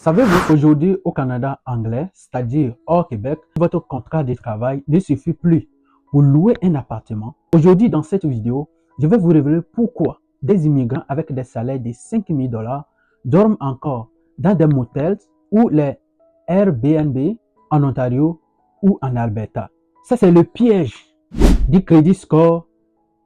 Savez-vous, aujourd'hui au Canada anglais, c'est-à-dire hors Québec, votre contrat de travail ne suffit plus pour louer un appartement. Aujourd'hui, dans cette vidéo, je vais vous révéler pourquoi des immigrants avec des salaires de 5 000 $ dorment encore dans des motels ou les Airbnb en Ontario ou en Alberta. Ça, c'est le piège du crédit score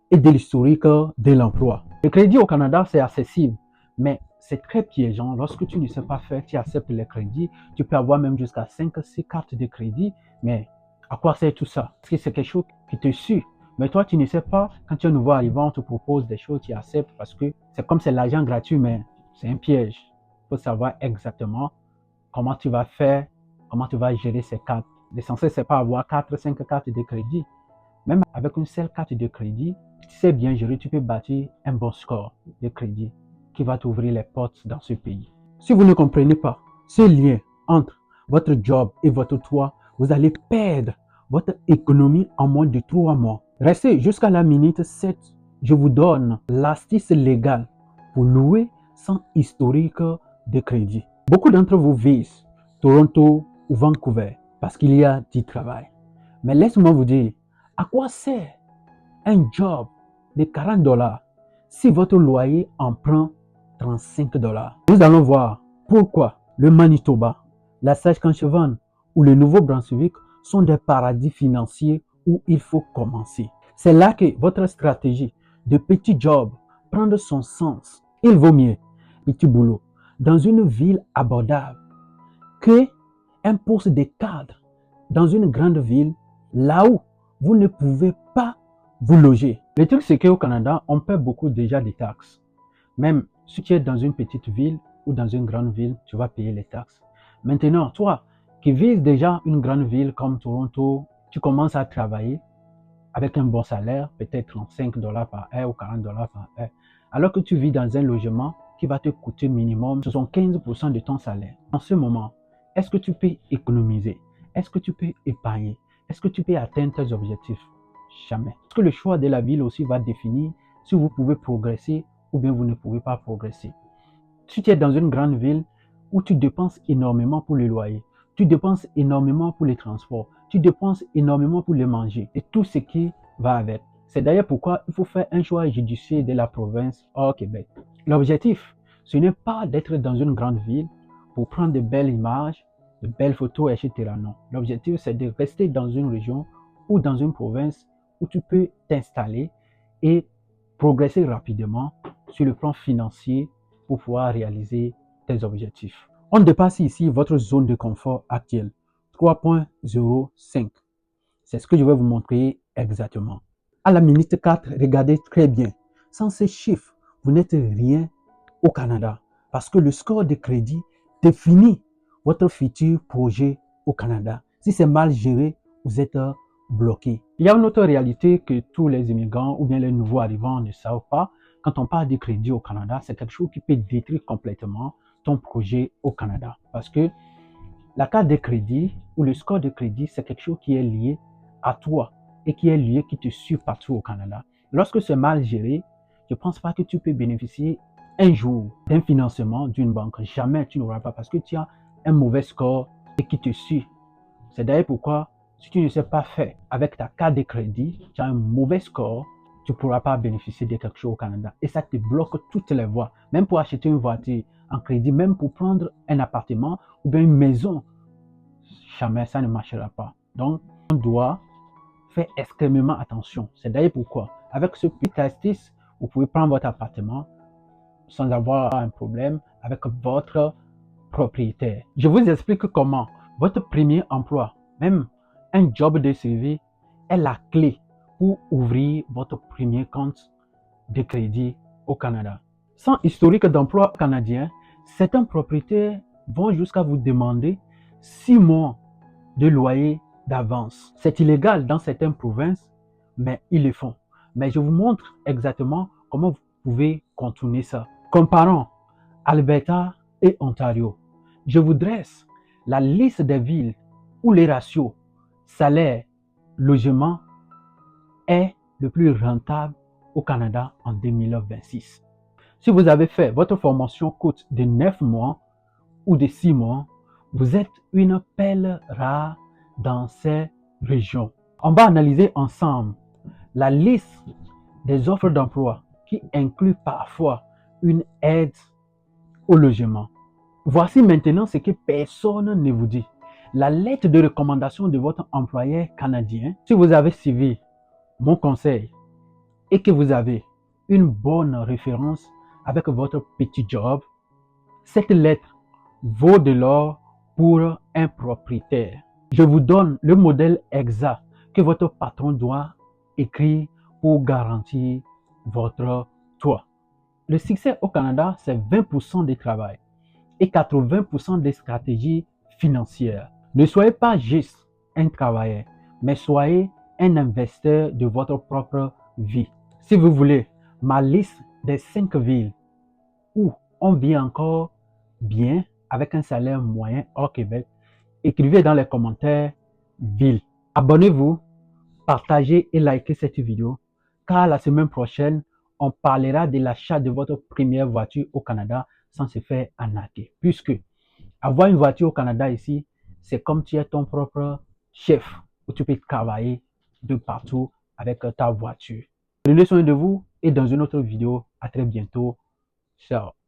et de l'historique de l'emploi. Le crédit au Canada, c'est accessible, mais c'est très piégeant. Lorsque tu ne sais pas faire, tu acceptes les crédits. Tu peux avoir même jusqu'à 5-6 cartes de crédit. Mais à quoi sert tout ça? Parce que c'est quelque chose qui te suit. Mais toi, tu ne sais pas, quand tu es nouveau arrivant, on te propose des choses, tu acceptes parce que c'est comme c'est l'argent gratuit, mais c'est un piège. Il faut savoir exactement comment tu vas faire, comment tu vas gérer ces cartes. L'essentiel, c'est pas avoir 4-5 cartes de crédit. Même avec une seule carte de crédit, si tu sais bien gérer, tu peux bâtir un bon score de crédit qui va t'ouvrir les portes dans ce pays. Si vous ne comprenez pas ce lien entre votre job et votre toit, vous allez perdre votre économie en moins de 3 mois. Restez jusqu'à la minute 7. Je vous donne l'astuce légale pour louer sans historique de crédit. Beaucoup d'entre vous visent Toronto ou Vancouver parce qu'il y a du travail. Mais laisse-moi vous dire, à quoi sert un job de 40 $ si votre loyer en prend 35 $? Nous allons voir pourquoi le Manitoba, la Saskatchewan ou le Nouveau-Brunswick sont des paradis financiers où il faut commencer. C'est là que votre stratégie de petit job prend son sens. Il vaut mieux petit boulot dans une ville abordable que un poste de cadre dans une grande ville là où vous ne pouvez pas vous loger. Le truc, c'est qu'au Canada, on paie beaucoup déjà des taxes. Même si tu es dans une petite ville ou dans une grande ville, tu vas payer les taxes. Maintenant, toi qui vises déjà une grande ville comme Toronto, tu commences à travailler avec un bon salaire, peut-être 35 $ par heure ou 40 $ par heure, alors que tu vis dans un logement qui va te coûter minimum 75% de ton salaire. En ce moment, est-ce que tu peux économiser? Est-ce que tu peux épargner? Est-ce que tu peux atteindre tes objectifs? Jamais. Parce que le choix de la ville aussi va définir si vous pouvez progresser ou bien vous ne pouvez pas progresser. Si tu es dans une grande ville où tu dépenses énormément pour le loyer, tu dépenses énormément pour les transports, tu dépenses énormément pour les manger et tout ce qui va avec. C'est d'ailleurs pourquoi il faut faire un choix judicieux de la province hors Québec. L'objectif, ce n'est pas d'être dans une grande ville pour prendre de belles images, de belles photos, etc. Non. L'objectif, c'est de rester dans une région ou dans une province où tu peux t'installer et progresser rapidement sur le plan financier pour pouvoir réaliser tes objectifs. On dépasse ici votre zone de confort actuelle, 3.05. C'est ce que je vais vous montrer exactement. À la minute 4, regardez très bien. Sans ces chiffres, vous n'êtes rien au Canada parce que le score de crédit définit votre futur projet au Canada. Si c'est mal géré, vous êtes bloqué. Il y a une autre réalité que tous les immigrants ou bien les nouveaux arrivants ne savent pas. Quand on parle de crédit au Canada, c'est quelque chose qui peut détruire complètement ton projet au Canada. Parce que la carte de crédit ou le score de crédit, c'est quelque chose qui est lié à toi et qui est lié, qui te suit partout au Canada. Lorsque c'est mal géré, je ne pense pas que tu peux bénéficier un jour d'un financement d'une banque. Jamais tu n'auras pas parce que tu as un mauvais score et qui te suit. C'est d'ailleurs pourquoi, si tu ne sais pas faire avec ta carte de crédit, tu as un mauvais score, tu ne pourras pas bénéficier de quelque chose au Canada. Et ça te bloque toutes les voies. Même pour acheter une voiture en crédit, même pour prendre un appartement ou bien une maison, jamais ça ne marchera pas. Donc, on doit faire extrêmement attention. C'est d'ailleurs pourquoi, avec ce petit astuce, vous pouvez prendre votre appartement sans avoir un problème avec votre propriétaire. Je vous explique comment votre premier emploi, même un job de CV, est la clé pour ouvrir votre premier compte de crédit au Canada. Sans historique d'emploi canadien, certains propriétaires vont jusqu'à vous demander 6 mois de loyer d'avance. C'est illégal dans certaines provinces, mais ils le font. Mais je vous montre exactement comment vous pouvez contourner ça. Comparons Alberta et Ontario. Je vous dresse la liste des villes où les ratios salaire-logement est le plus rentable au Canada en 2026. Si vous avez fait votre formation courte de 9 mois ou de 6 mois, vous êtes une perle rare dans ces régions. On va analyser ensemble la liste des offres d'emploi qui inclut parfois une aide au logement. Voici maintenant ce que personne ne vous dit. La lettre de recommandation de votre employeur canadien. Si vous avez suivi mon conseil et que vous avez une bonne référence avec votre petit job, cette lettre vaut de l'or pour un propriétaire. Je vous donne le modèle exact que votre patron doit écrire pour garantir votre toit. Le succès au Canada, c'est 20% de travail et 80% des stratégies financières. Ne soyez pas juste un travailleur, mais soyez un investisseur de votre propre vie. Si vous voulez ma liste des 5 villes où on vit encore bien avec un salaire moyen au Québec, écrivez dans les commentaires ville. Abonnez-vous, partagez et likez cette vidéo, car la semaine prochaine, on parlera de l'achat de votre première voiture au Canada sans se faire arnaquer. Puisque avoir une voiture au Canada ici, c'est comme tu es ton propre chef, où tu peux travailler de partout avec ta voiture. Prenez soin de vous et dans une autre vidéo, à très bientôt. Ciao.